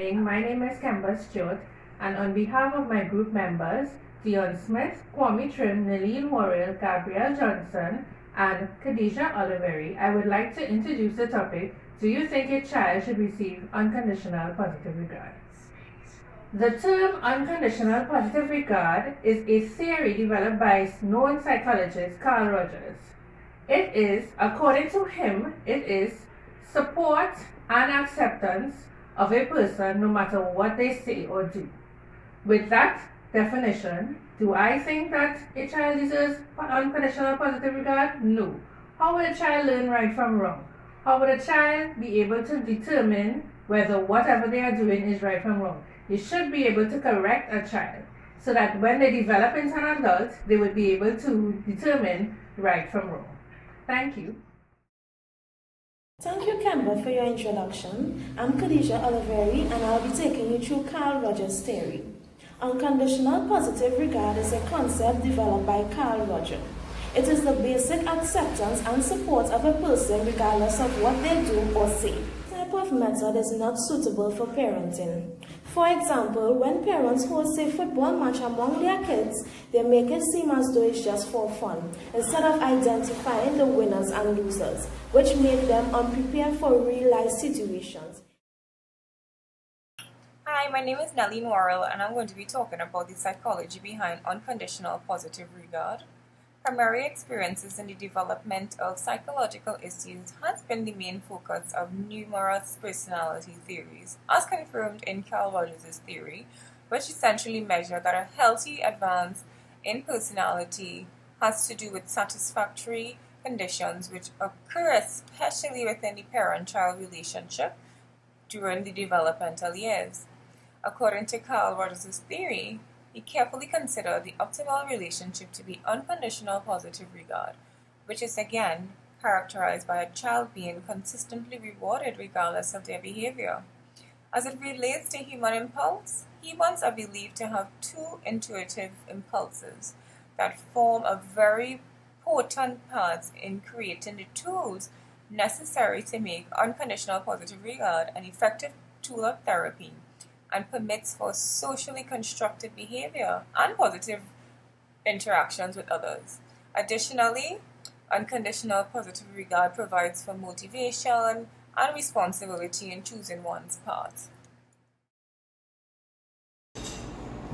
evening. My name is Kemba Stewart, and on behalf of my group members, Dion Smith, Kwame Trim, Nelene Worrell, Gabrielle Johnson, and Khadijah Oliveri, I would like to introduce the topic, do you think a child should receive unconditional positive regard? The term unconditional positive regard is a theory developed by known psychologist Carl Rogers. It is, according to him, it is support and acceptance of a person no matter what they say or do. With that definition, do I think that a child deserves unconditional positive regard? No. How would a child learn right from wrong? How would a child be able to determine whether whatever they are doing is right from wrong? You should be able to correct a child so that when they develop into an adult, they would be able to determine right from wrong. Thank you. Thank you, Kemba, for your introduction. I'm Khadijah Oliveri, and I'll be taking you through Carl Rogers' theory. Unconditional positive regard is a concept developed by Carl Rogers. It is the basic acceptance and support of a person regardless of what they do or say. This type of method is not suitable for parenting. For example, when parents host a football match among their kids, they make it seem as though it's just for fun, instead of identifying the winners and losers, which make them unprepared for real-life situations. Hi, my name is Nelene Worrell, and I'm going to be talking about the psychology behind unconditional positive regard. Primary experiences in the development of psychological issues has been the main focus of numerous personality theories, as confirmed in Carl Rogers' theory, which essentially measure that a healthy advance in personality has to do with satisfactory conditions which occur especially within the parent-child relationship during the developmental years. According to Carl Rogers' theory, he carefully considered the optimal relationship to be unconditional positive regard, which is again characterized by a child being consistently rewarded regardless of their behavior. As it relates to human impulse, humans are believed to have two intuitive impulses that form a very potent part in creating the tools necessary to make unconditional positive regard an effective tool of therapy and permits for socially constructed behavior and positive interactions with others. Additionally, unconditional positive regard provides for motivation and responsibility in choosing one's path.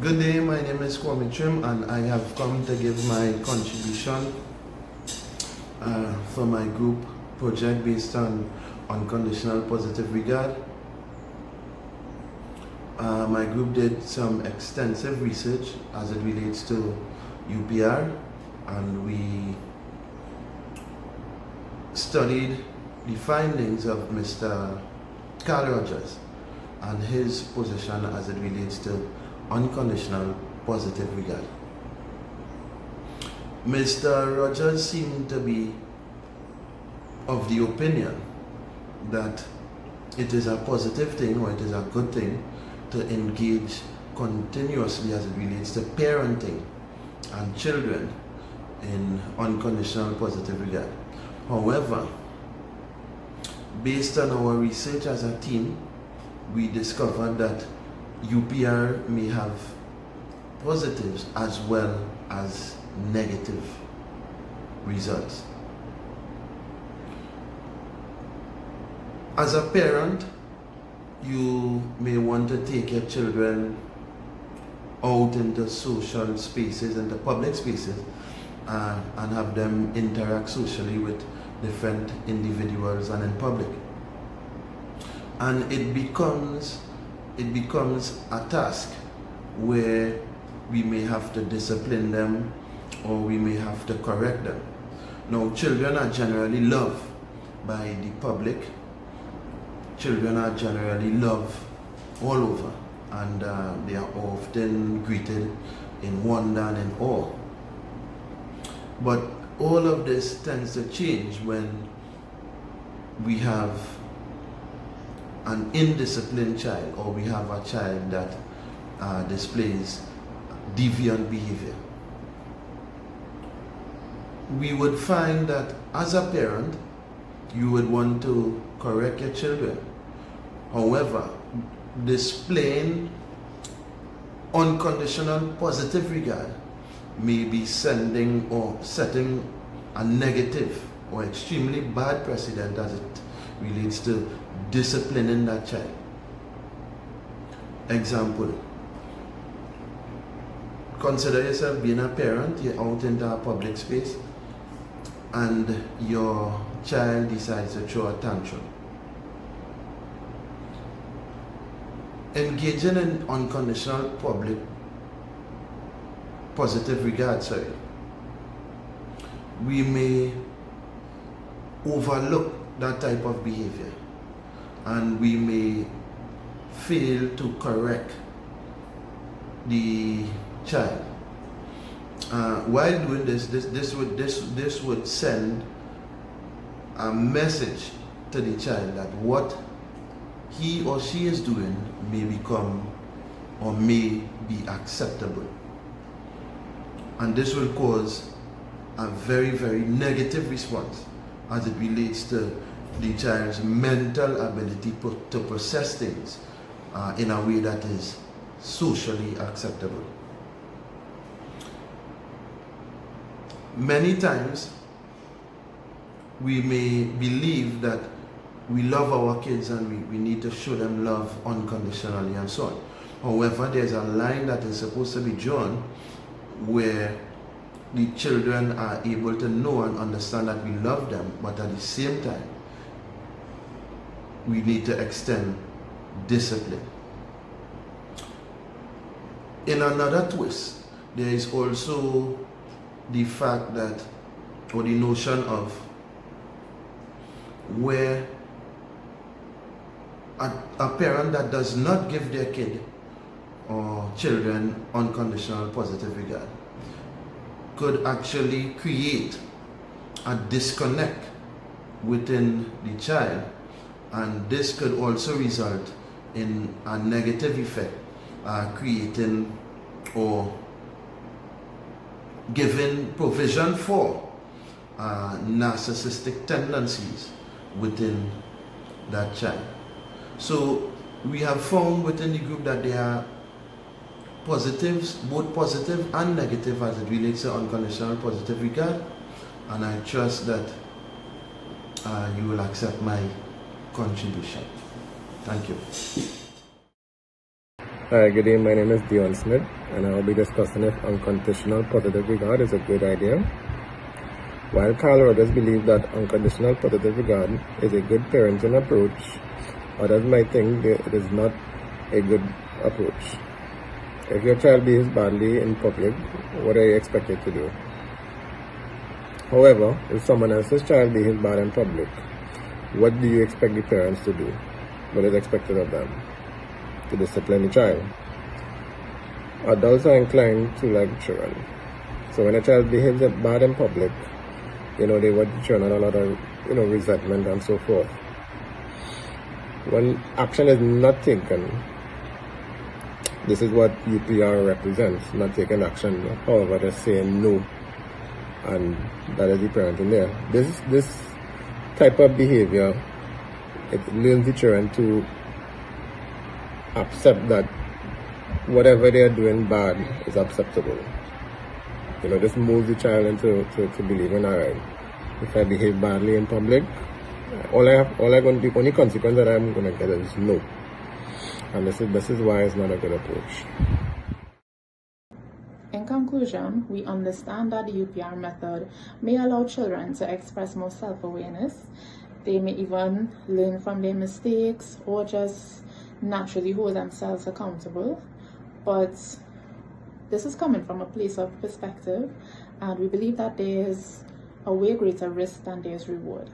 Good day, my name is Kwame Trim, and I have come to give my contribution for my group project based on unconditional positive regard. My group did some extensive research as it relates to UPR, and we studied the findings of Mr. Carl Rogers and his position as it relates to unconditional positive regard. Mr. Rogers seemed to be of the opinion that it is a positive thing, or it is a good thing, to engage continuously as it relates to parenting and children in unconditional positive regard. However, based on our research as a team, we discovered that UPR may have positives as well as negative results. As a parent, you may want to take your children out into social spaces, into public spaces, and have them interact socially with different individuals and in public. And it becomes a task where we may have to discipline them, or we may have to correct them. Now, children are generally loved by the public. Children are generally loved all over, and they are often greeted in wonder and in awe. But all of this tends to change when we have an indisciplined child, or we have a child that displays deviant behavior. We would find that as a parent, you would want to correct your children. However, displaying unconditional positive regard may be sending or setting a negative or extremely bad precedent as it relates to disciplining that child. Example, consider yourself being a parent, you're out into a public space and your child decides to throw a tantrum. Engaging in unconditional positive regard, we may overlook that type of behavior and we may fail to correct the child. While doing this would send a message to the child that what he or she is doing may become or may be acceptable, and this will cause a very, very negative response as it relates to the child's mental ability to process things in a way that is socially acceptable. Many times we may believe that we love our kids and we need to show them love unconditionally and so on. However, there's a line that is supposed to be drawn where the children are able to know and understand that we love them, but at the same time, we need to extend discipline. In another twist, there is also the fact that, or the notion of where a parent that does not give their kid or children unconditional positive regard could actually create a disconnect within the child, and this could also result in a negative effect, creating or giving provision for narcissistic tendencies within that child. So we have found within the group that there are positives, both positive and negative as it relates to unconditional positive regard, and I trust that you will accept my contribution. Thank you. Hi, good day. My name is Dion Smith, and I'll be discussing if unconditional positive regard is a good idea. While Carl Rogers believes that unconditional positive regard is a good parenting approach, others might think that it is not a good approach. If your child behaves badly in public, what are you expected to do? However, if someone else's child behaves bad in public, what do you expect the parents to do? What is expected of them? To discipline the child. Adults are inclined to like children. So when a child behaves bad in public, they want to children a lot of resentment and so forth. When action is not taken, this is what UPR represents, not taking action, however, just saying no, and that is the parenting there. This type of behavior, it learns the children to accept that whatever they are doing bad is acceptable. This moves the child into believing, alright, if I behave badly in public, the only consequence that I'm gonna get is no. And this is why it's not a good approach. In conclusion, we understand that the UPR method may allow children to express more self-awareness. They may even learn from their mistakes or just naturally hold themselves accountable. But this is coming from a place of perspective, and we believe that there is a way greater risk than there is reward.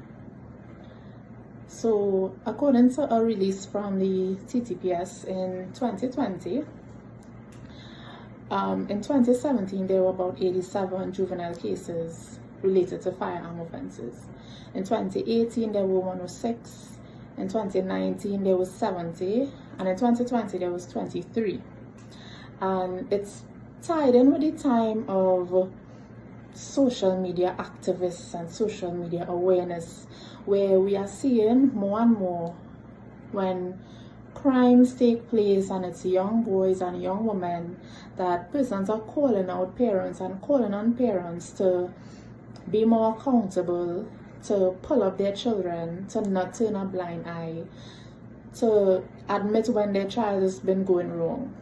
So, according to a release from the TTPS in 2020, in 2017 there were about 87 juvenile cases related to firearm offenses. In 2018 there were 106, in 2019 there was 70, and in 2020 there was 23. And it's tied in with the time of social media activists and social media awareness, where we are seeing more and more when crimes take place and it's young boys and young women, that persons are calling out parents and calling on parents to be more accountable, to pull up their children, to not turn a blind eye, to admit when their child has been going wrong.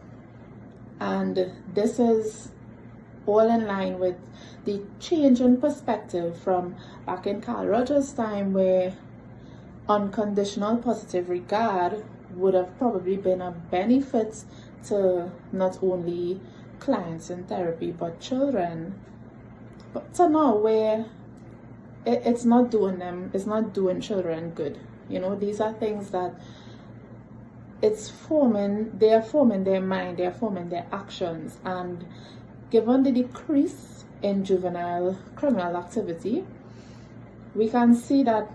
And this is all in line with the change in perspective from back in Carl Rogers' time, where unconditional positive regard would have probably been a benefit to not only clients in therapy but children. But to now where it's not doing children good. These are things that they are forming their mind, they are forming their actions. And given the decrease in juvenile criminal activity, we can see that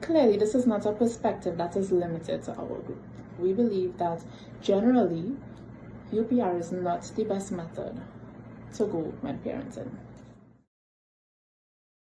clearly this is not a perspective that is limited to our group. We believe that generally UPR is not the best method to go when parenting.